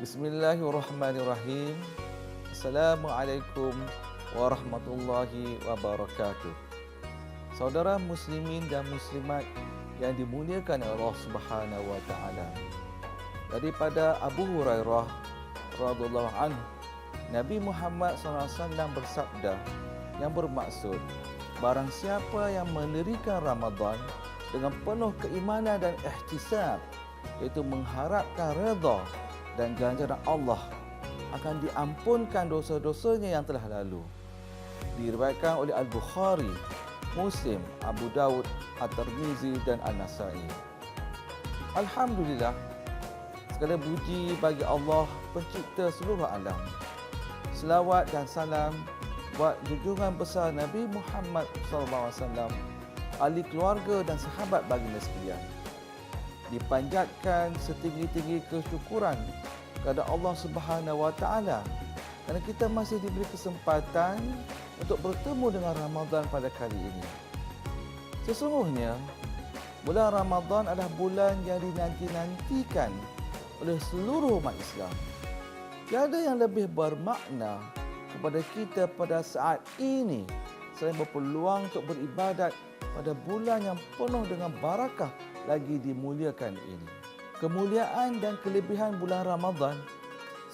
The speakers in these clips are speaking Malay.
Bismillahirrahmanirrahim. Assalamualaikum warahmatullahi wabarakatuh. Saudara muslimin dan muslimat yang dimuliakan oleh Allah Subhanahu wa taala. Daripada Abu Hurairah radhiyallahu anhu, Nabi Muhammad SAW bersabda yang bermaksud, barang siapa yang mendirikan Ramadan dengan penuh keimanan dan ihtisab, iaitu mengharapkan redha dan ganjaran Allah, akan diampunkan dosa-dosanya yang telah lalu. Diriwayatkan oleh Al-Bukhari, Muslim, Abu Dawud, At-Tirmizi dan An-Nasa'i. Alhamdulillah, segala puji bagi Allah pencipta seluruh alam. Selawat dan salam buat junjungan besar Nabi Muhammad SAW, ahli keluarga dan sahabat baginda sekalian. Dipanjatkan setinggi-tinggi kesyukuran kepada Allah Subhanahu wa taala kerana kita masih diberi kesempatan untuk bertemu dengan Ramadan pada kali ini. Sesungguhnya bulan Ramadan adalah bulan yang dinanti-nantikan oleh seluruh umat Islam. Tiada yang lebih bermakna kepada kita pada saat ini selain berpeluang untuk beribadat pada bulan yang penuh dengan barakah lagi dimuliakan ini. Kemuliaan dan kelebihan bulan Ramadan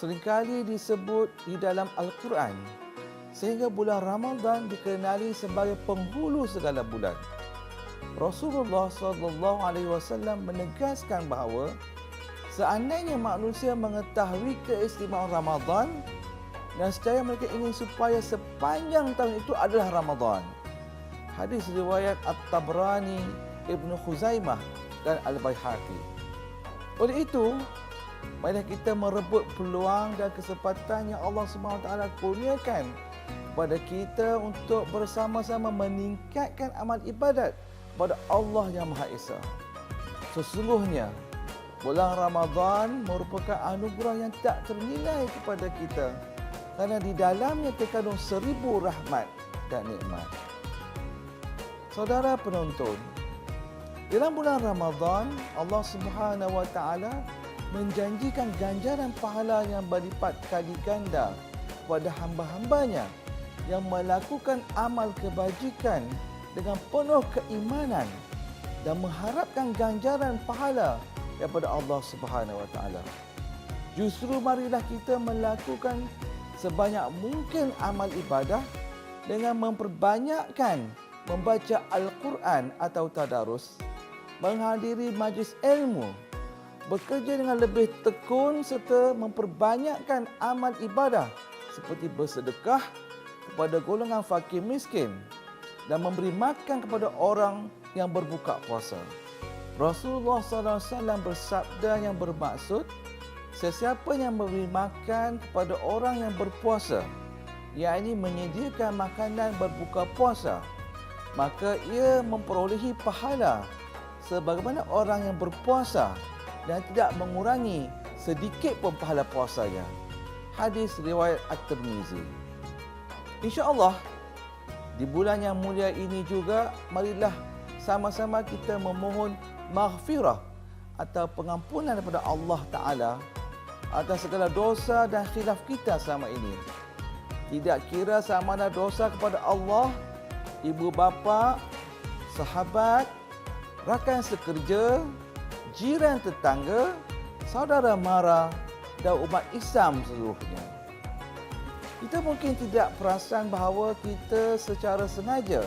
seringkali disebut di dalam Al-Quran, sehingga bulan Ramadan dikenali sebagai penghulu segala bulan. Rasulullah SAW menegaskan bahawa seandainya manusia mengetahui keistimewaan Ramadan dan secara mereka ingin supaya sepanjang tahun itu adalah Ramadan. Hadis riwayat At-Tabrani, Ibnu Khuzaimah dan Al-Baihaqi. Oleh itu, marilah kita merebut peluang dan kesempatan yang Allah SWT kurniakan kepada kita untuk bersama-sama meningkatkan amal ibadat kepada Allah yang Maha Esa. Sesungguhnya, bulan Ramadan merupakan anugerah yang tak ternilai kepada kita kerana di dalamnya terkandung 1000 rahmat dan nikmat. Saudara penonton, dalam bulan Ramadan, Allah Subhanahu wa taala menjanjikan ganjaran pahala yang berlipat kali ganda kepada hamba-hambanya yang melakukan amal kebajikan dengan penuh keimanan dan mengharapkan ganjaran pahala daripada Allah Subhanahu wa taala. Justru marilah kita melakukan sebanyak mungkin amal ibadah dengan memperbanyakkan membaca Al-Quran atau tadarus, menghadiri majlis ilmu, bekerja dengan lebih tekun serta memperbanyakkan amal ibadah seperti bersedekah kepada golongan fakir miskin dan memberi makan kepada orang yang berbuka puasa. Rasulullah SAW bersabda yang bermaksud, sesiapa yang memberi makan kepada orang yang berpuasa, yakni menyediakan makanan berbuka puasa, maka ia memperolehi pahala sebagaimana orang yang berpuasa dan tidak mengurangi sedikit pun pahala puasanya. Hadis riwayat At-Tirmizi. InsyaAllah, di bulan yang mulia ini juga, marilah sama-sama kita memohon maghfirah atau pengampunan daripada Allah Ta'ala atas segala dosa dan khilaf kita selama ini. Tidak kira sama ada dosa kepada Allah, ibu bapa, sahabat, rakan sekerja, jiran tetangga, saudara mara dan umat Islam seluruhnya. Kita mungkin tidak perasan bahawa kita secara sengaja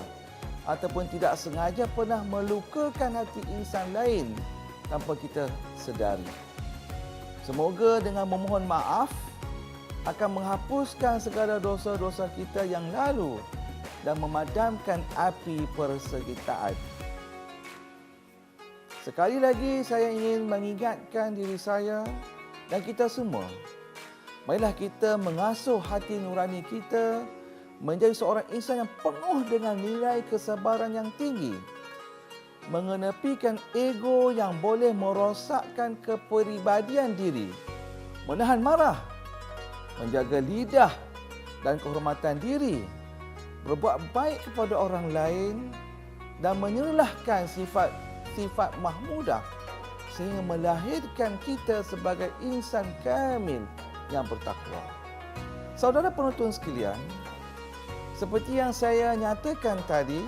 ataupun tidak sengaja pernah melukakan hati insan lain tanpa kita sedari. Semoga dengan memohon maaf akan menghapuskan segala dosa-dosa kita yang lalu dan memadamkan api persergitaan. Sekali lagi saya ingin mengingatkan diri saya dan kita semua, marilah kita mengasuh hati nurani kita menjadi seorang insan yang penuh dengan nilai kesabaran yang tinggi, mengenepikan ego yang boleh merosakkan kepribadian diri, menahan marah, menjaga lidah dan kehormatan diri, berbuat baik kepada orang lain dan menyerlahkan sifat mahmudah sehingga melahirkan kita sebagai insan kamil yang bertakwa. Saudara penonton sekalian, seperti yang saya nyatakan tadi,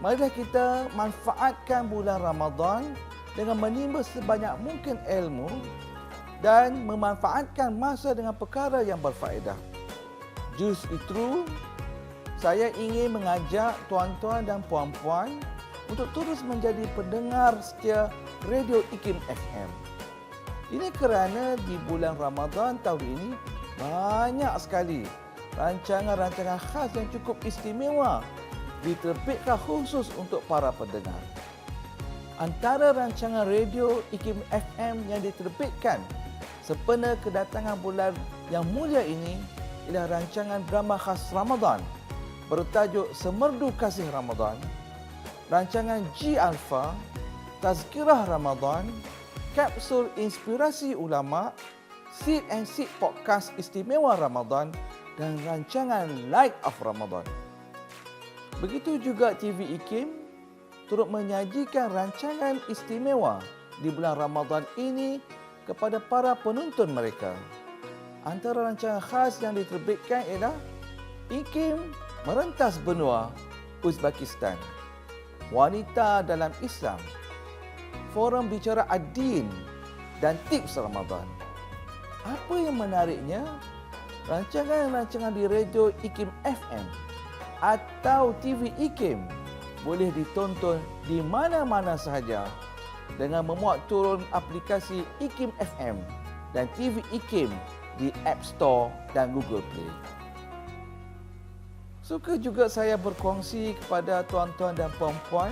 marilah kita manfaatkan bulan Ramadan dengan menimba sebanyak mungkin ilmu dan memanfaatkan masa dengan perkara yang berfaedah. Justru saya ingin mengajak tuan-tuan dan puan-puan untuk terus menjadi pendengar setia Radio IKIM FM. Ini kerana di bulan Ramadan tahun ini banyak sekali rancangan-rancangan khas yang cukup istimewa diterbitkan khusus untuk para pendengar. Antara rancangan radio IKIM FM yang diterbitkan sempena kedatangan bulan yang mulia ini ialah rancangan drama khas Ramadan bertajuk Semerdu Kasih Ramadan, rancangan G Alpha, Tazkirah Ramadan, Kapsul Inspirasi Ulama, Seed and Seed Podcast Istimewa Ramadan dan rancangan Light of Ramadan. Begitu juga TV IKIM turut menyajikan rancangan istimewa di bulan Ramadan ini kepada para penonton mereka. Antara rancangan khas yang diterbitkan ialah IKIM Merentas Benua Uzbekistan, Wanita dalam Islam, Forum Bicara Ad-Din dan Tips Ramadan. Apa yang menariknya, rancangan-rancangan di radio IKIM FM atau TV IKIM boleh ditonton di mana-mana sahaja dengan memuat turun aplikasi IKIM FM dan TV IKIM di App Store dan Google Play. Suka juga saya berkongsi kepada tuan-tuan dan puan-puan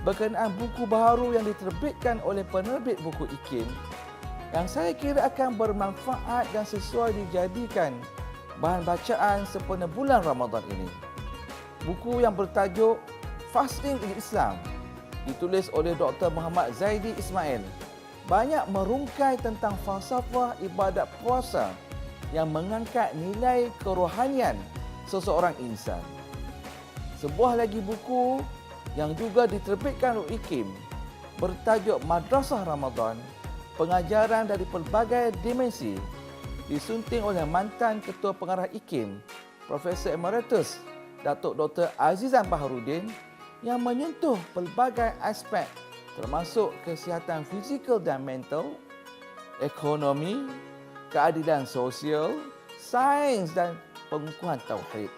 berkenaan buku baru yang diterbitkan oleh penerbit buku IKIM yang saya kira akan bermanfaat dan sesuai dijadikan bahan bacaan sempena bulan Ramadan ini. Buku yang bertajuk Fasting in Islam ditulis oleh Dr. Muhammad Zaidi Ismail banyak merungkai tentang falsafah ibadat puasa yang mengangkat nilai kerohanian seseorang insan. Sebuah lagi buku yang juga diterbitkan oleh IKIM bertajuk Madrasah Ramadan, pengajaran dari pelbagai dimensi, disunting oleh mantan Ketua Pengarah IKIM, Profesor Emeritus Datuk Dr. Azizan Baharudin, yang menyentuh pelbagai aspek termasuk kesihatan fizikal dan mental, ekonomi, keadilan sosial, sains dan pengukuhan tauhid,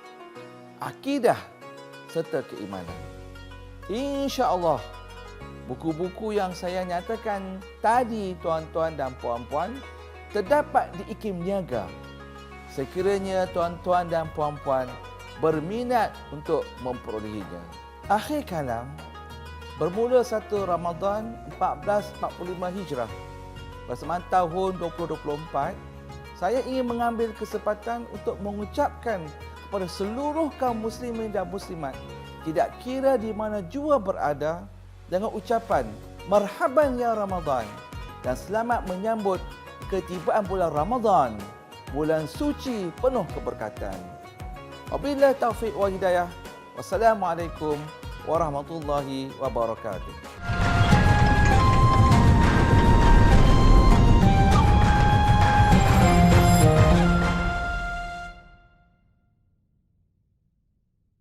akidah serta keimanan. Insya-Allah, buku-buku yang saya nyatakan tadi tuan-tuan dan puan-puan terdapat di IKIM Niaga. Sekiranya tuan-tuan dan puan-puan berminat untuk memperolehinya. Akhir kalam, bermula 1 Ramadan 1445 Hijrah bersamaan tahun 2024, saya ingin mengambil kesempatan untuk mengucapkan kepada seluruh kaum muslimin dan muslimat, tidak kira di mana jua berada, dengan ucapan marhaban ya Ramadan dan selamat menyambut ketibaan bulan Ramadan, bulan suci penuh keberkatan. Wabillahi taufiq wal hidayah. Wassalamualaikum warahmatullahi wabarakatuh.